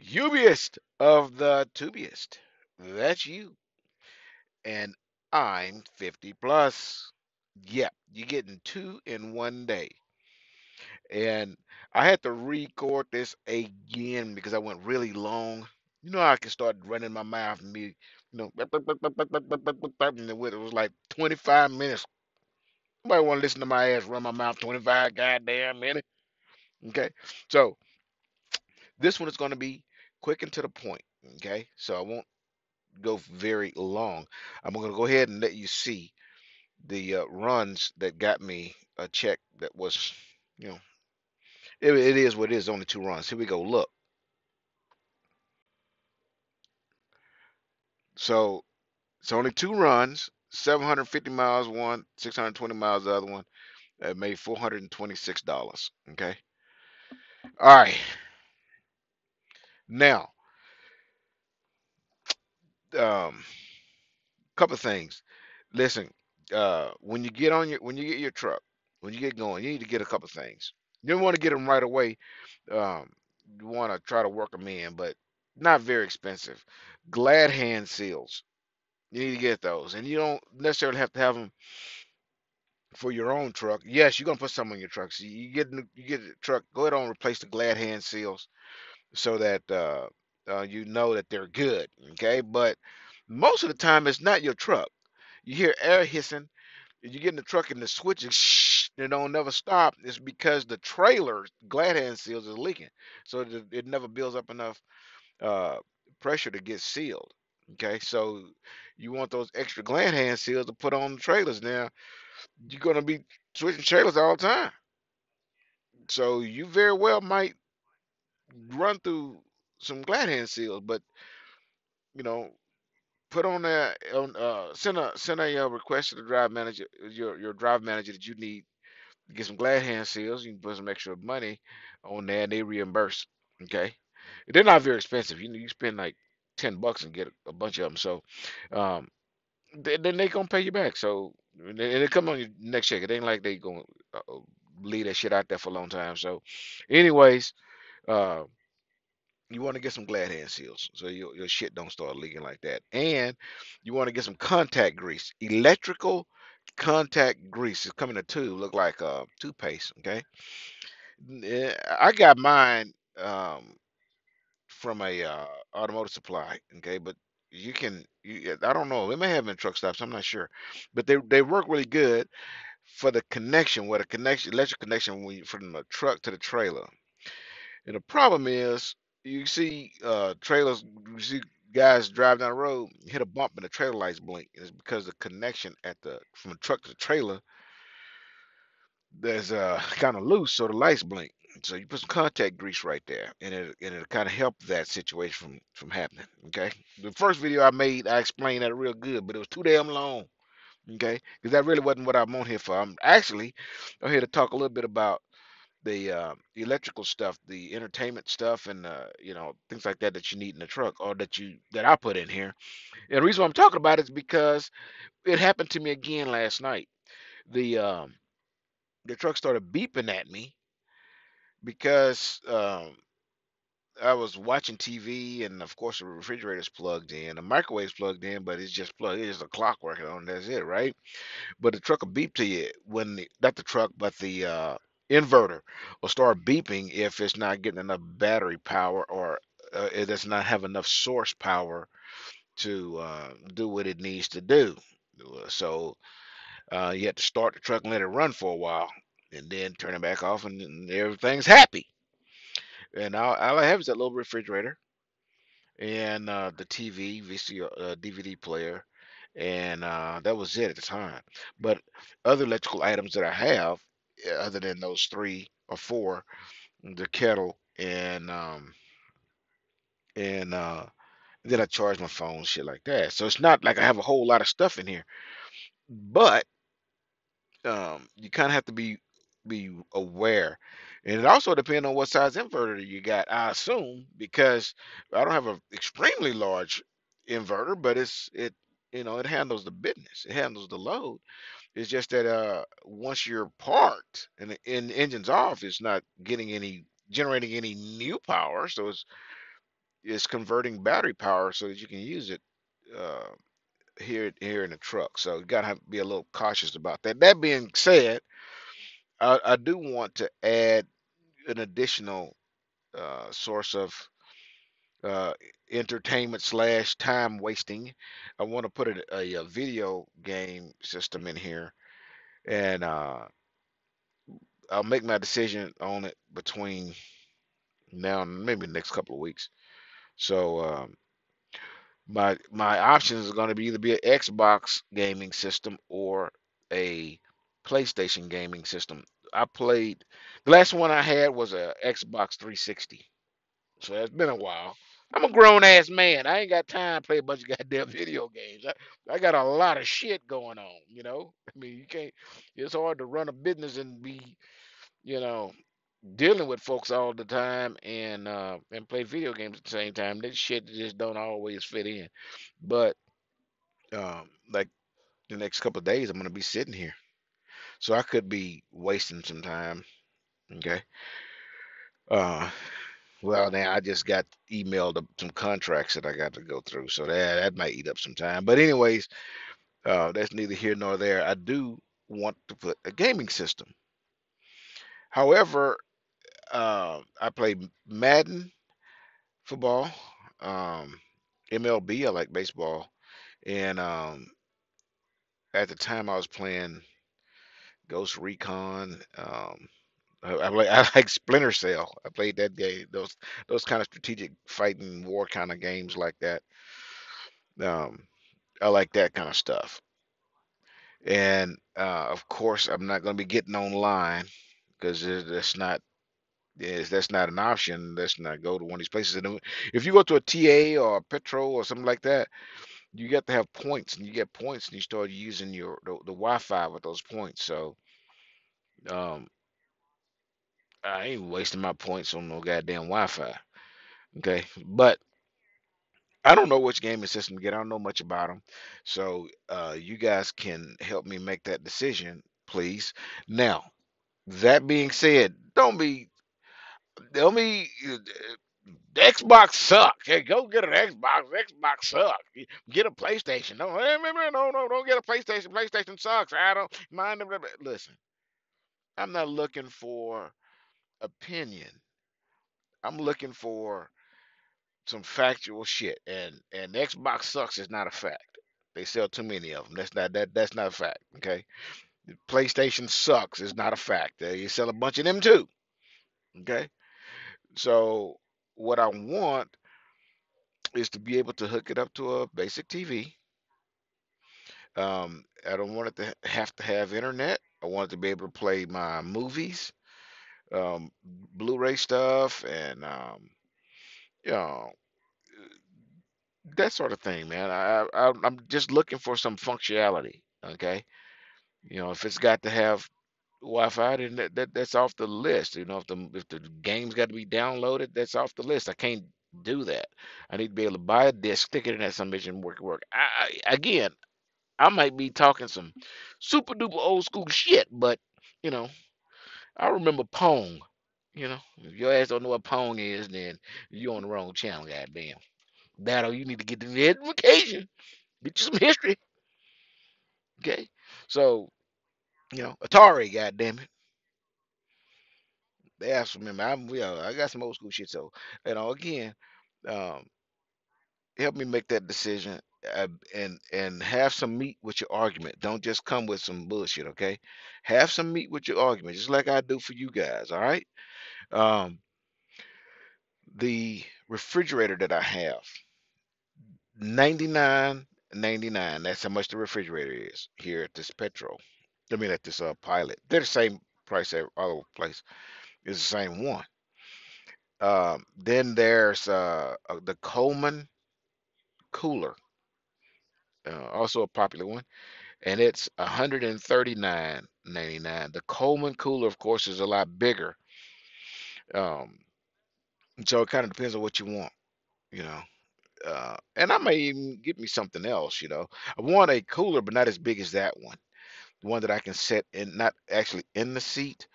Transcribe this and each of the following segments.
Ubiest of the tubiest. That's you. And I'm 50 plus. Yep, you're getting two in one day. And I had to record this again because I went really long. You know, I can start running my mouth and be, and it was like 25 minutes. Nobody want to listen to my ass run my mouth 25 goddamn minutes. Okay, so this one is going to be quick and to the point. Okay, so I won't go very long. I'm going to go ahead and let you see the runs that got me a check that was, you know, it is what it is. Only two runs. Here we go. Look. So it's only two runs. 750 miles one, 620 miles the other one. That made $426. Okay. All right. Now, um, couple things. Listen, when you get your truck, when you get going, you need to get a couple things. You don't want to get them right away. Um, you want to try to work them in, but not very expensive. Glad hand seals. You need to get those, and you don't necessarily have to have them for your own truck. Yes, you're gonna put some on your truck. So you get the truck. Go ahead and replace the glad hand seals so that you know that they're good. Okay, but most of the time it's not your truck. You hear air hissing. You get in the truck and the switch is shh, it don't never stop. It's because the trailer glad hand seals is leaking, so it never builds up enough uh, pressure to get sealed. Okay, so you want those extra glad hand seals to put on the trailers. Now you're gonna be switching trailers all the time, so you very well might run through some glad hand seals. But you know, put on that on send a request to the drive manager, your drive manager that you need to get some glad hand seals. You can put some extra money on there, and they reimburse. Okay, they're not very expensive. You spend like $10 and get a bunch of them. So um, then they gonna pay you back. So and it come on your next check. It ain't like they gonna leave that shit out there for a long time. So, anyways, uh, you want to get some glad hand seals so your shit don't start leaking like that. And you want to get some contact grease, electrical contact grease. It's coming in a tube, look like toothpaste. Okay, I got mine from a automotive supply. Okay, but I don't know. It may have been truck stops. I'm not sure, but they work really good for the connection, where the connection, electric connection, from the truck to the trailer. And the problem is, you see trailers, you see guys drive down the road, hit a bump, and the trailer lights blink. And it's because the connection from the truck to the trailer there's kind of loose, so the lights blink. So you put some contact grease right there, and it'll kind of help that situation from happening. Okay. The first video I made, I explained that real good, but it was too damn long. Okay, because that really wasn't what I'm on here for. I'm here to talk a little bit about the electrical stuff, the entertainment stuff, and things like that that you need in the truck, or that I put in here. And the reason why I'm talking about it is because it happened to me again last night. The the truck started beeping at me because I was watching TV, and of course the refrigerator's plugged in, the microwave's plugged in, but it's just plugged. It's just a clock working on. That's it, right? But the truck will beep to you not the truck, but the inverter will start beeping if it's not getting enough battery power, or it does not have enough source power to do what it needs to do. So you have to start the truck and let it run for a while, and then turn it back off, and everything's happy. And all I have is that little refrigerator and the TV, DVD player, and that was it at the time. But other electrical items that I have, other than those three or four, the kettle and then I charge my phone, shit like that. So it's not like I have a whole lot of stuff in here, but you kind of have to be aware, and it also depends on what size inverter you got. I assume, because I don't have an extremely large inverter, but it handles the business, it handles the load. It's just that once you're parked and the engine's off, it's not generating any new power, so is converting battery power so that you can use it uh, here in the truck. So you gotta have, be a little cautious about that. That being said, I do want to add an additional source of uh, entertainment slash time wasting. I want to put a video game system in here, and I'll make my decision on it between now and maybe the next couple of weeks. So my options are going to be either be an Xbox gaming system or a PlayStation gaming system. I played the last one I had was a Xbox 360. So it's been a while. I'm a grown ass man. I ain't got time to play a bunch of goddamn video games. I got a lot of shit going on, you know? I mean, you can't, it's hard to run a business and be, you know, dealing with folks all the time and play video games at the same time. This shit just don't always fit in. But like the next couple of days, I'm gonna be sitting here, so I could be wasting some time. Okay. Uh, well, now I just got emailed some contracts that I got to go through, so that might eat up some time. But anyways, that's neither here nor there. I do want to put a gaming system. However, I play Madden football, um, MLB. I like baseball, and at the time I was playing Ghost Recon. I like Splinter Cell. I played that game. Those kind of strategic fighting war kind of games like that. Um, I like that kind of stuff. And of course, I'm not going to be getting online because that's not that's not an option. Let's not go to one of these places. And if you go to a TA or a Petro or something like that, you got to have points, and you get points, and you start using the Wi-Fi with those points. So um, I ain't wasting my points on no goddamn Wi-Fi. Okay, but I don't know which gaming system to get. I don't know much about them. So you guys can help me make that decision, please. Now, that being said, don't be the Xbox sucks. Hey, go get an Xbox. Xbox sucks. Get a PlayStation. No, no, don't get a PlayStation. PlayStation sucks. I don't mind them. Listen, I'm not looking for opinion. I'm looking for some factual shit. And Xbox sucks is not a fact. They sell too many of them. That's not a fact. Okay. PlayStation sucks is not a fact. You sell a bunch of them too. Okay. So what I want is to be able to hook it up to a basic TV. I don't want it to have to have internet. I want it to be able to play my movies, Blu-ray stuff, and you know that sort of thing, man. I'm just looking for some functionality. Okay, if it's got to have Wi-Fi, then that's off the list. If the game's got to be downloaded, that's off the list. I can't do that. I need to be able to buy a disc, stick it in that some bitch and work. Again, I might be talking some super duper old school shit, but you know, I remember Pong. If your ass don't know what Pong is, then you're on the wrong channel, goddamn. That you need to get the education, get you some history, okay? So, Atari, goddamn it. They have some memory. I got some old school shit. So, again, um, help me make that decision, and have some meat with your argument. Don't just come with some bullshit, okay? Have some meat with your argument, just like I do for you guys. All right. Um, the refrigerator that I have, 99.99. That's how much the refrigerator is here at this Petro. I mean, at this Pilot. They're the same price all over the place. It's the same one. Then there's the Coleman cooler, also a popular one, and it's 139.99. The Coleman cooler, of course, is a lot bigger. Um, so it kind of depends on what you want, you know. And I may even get me something else, I want a cooler, but not as big as that one. The one that I can set in, not actually in the seat,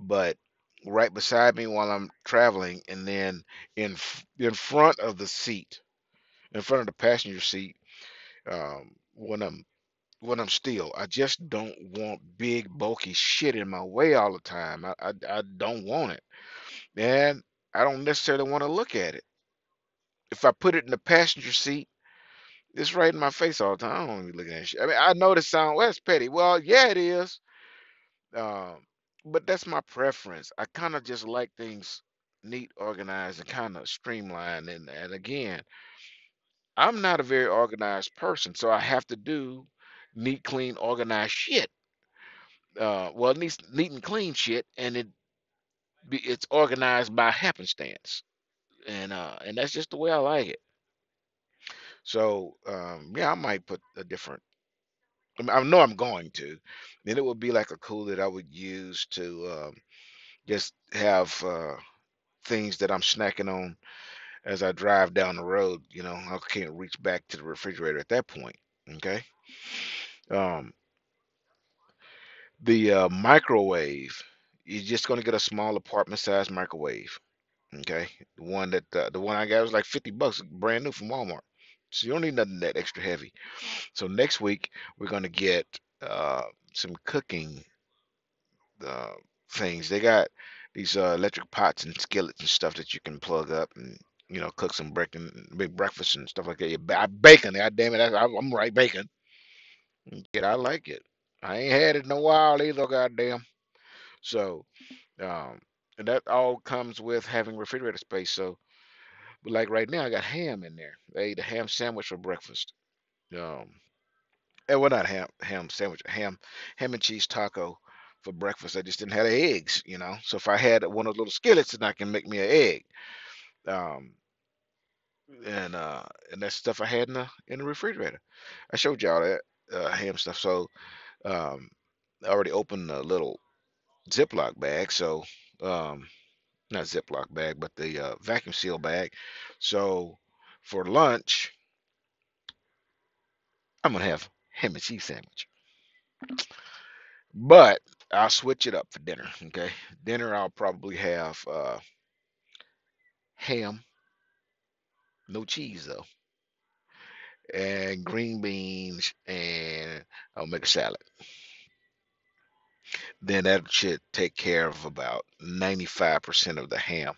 but right beside me while I'm traveling, and then in front of the seat, in front of the passenger seat, when I'm still. I just don't want big bulky shit in my way all the time. I don't want it, and I don't necessarily want to look at it. If I put it in the passenger seat, it's right in my face all the time. I don't want to be looking at shit. I mean, I know this sound well, that's petty. Well, yeah, it is. Um, but that's my preference. I kind of just like things neat, organized, and kind of streamlined. And again, I'm not a very organized person, so I have to do neat, clean, organized shit. Well, at least neat and clean shit, and it's organized by happenstance, and that's just the way I like it. So yeah, I might put a different. I know I'm going to. Then it would be like a cooler that I would use to just have things that I'm snacking on as I drive down the road. I can't reach back to the refrigerator at that point. Okay. Um, the microwave, you're just gonna get a small apartment size microwave. Okay. The one I got was like $50, brand new from Walmart. So you don't need nothing that extra heavy. So next week we're gonna get uh, some cooking uh, things. They got these electric pots and skillets and stuff that you can plug up and cook some big breakfast and stuff like that. Bacon, god damn it, I'm right, bacon. Yeah, I like it. I ain't had it in a while either, goddamn. So, um, and that all comes with having refrigerator space. So, but like right now, I got ham in there. I ate a ham sandwich for breakfast. Um, well, not ham sandwich, ham and cheese taco for breakfast. I just didn't have the eggs. So if I had one of those little skillets, then I can make me an egg. Um, and that's stuff I had in the refrigerator. I showed y'all that ham stuff. So um, I already opened a little Ziploc bag. So not Ziploc bag, but the vacuum seal bag. So for lunch, I'm gonna have ham and cheese sandwich. But I'll switch it up for dinner. Okay, dinner I'll probably have ham, no cheese though, and green beans, and I'll make a salad. Then that should take care of about 95% of the ham.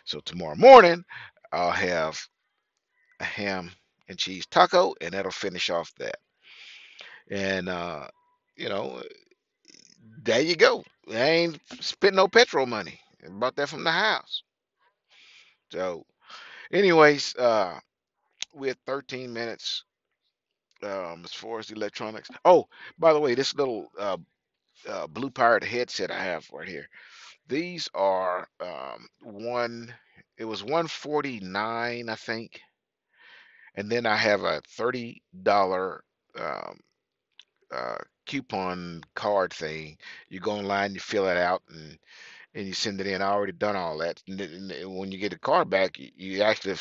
So tomorrow morning I'll have a ham and cheese taco, and that'll finish off that. And you know, there you go. I ain't spent no petrol money. I bought that from the house. So, anyways, we had 13 minutes as far as the electronics. Oh, by the way, this little Blue Pirate headset I have right here. These are one. It was 149, I think, and then I have a $30 um, uh, coupon card thing. You go online, you fill it out, and you send it in. I already done all that. And when you get the car back, you actually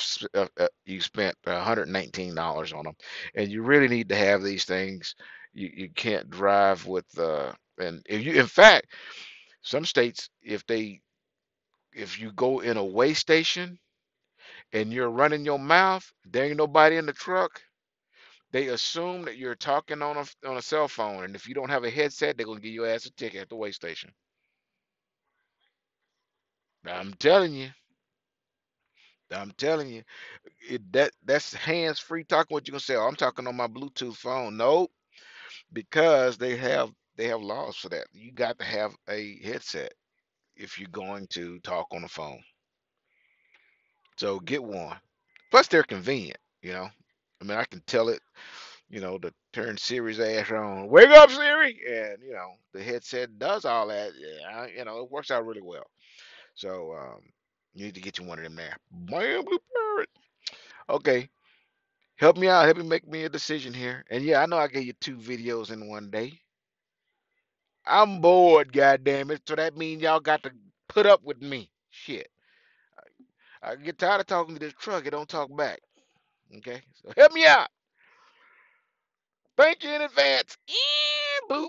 you spent $119 on them, and you really need to have these things. You can't drive with and if you, in fact, some states, if you go in a way station and you're running your mouth, there ain't nobody in the truck. They assume that you're talking on a cell phone, and if you don't have a headset, they're gonna give your ass a ticket at the way station. I'm telling you. I'm telling you. That's hands free talking. What you gonna say? Oh, I'm talking on my Bluetooth phone. Nope, because they have laws for that. You got to have a headset if you're going to talk on the phone. So get one. Plus they're convenient. I mean, I can tell it. To turn Siri's ass on. Wake up, Siri, and the headset does all that. Yeah, it works out really well. So you need to get you one of them there. Bam, blue parrot. Okay. Help me out. Help me make me a decision here. And yeah, I know I gave you two videos in one day. I'm bored, goddamn it. So that means y'all got to put up with me. Shit. I get tired of talking to this truck. It don't talk back. Okay? So help me out. Thank you in advance. Boop.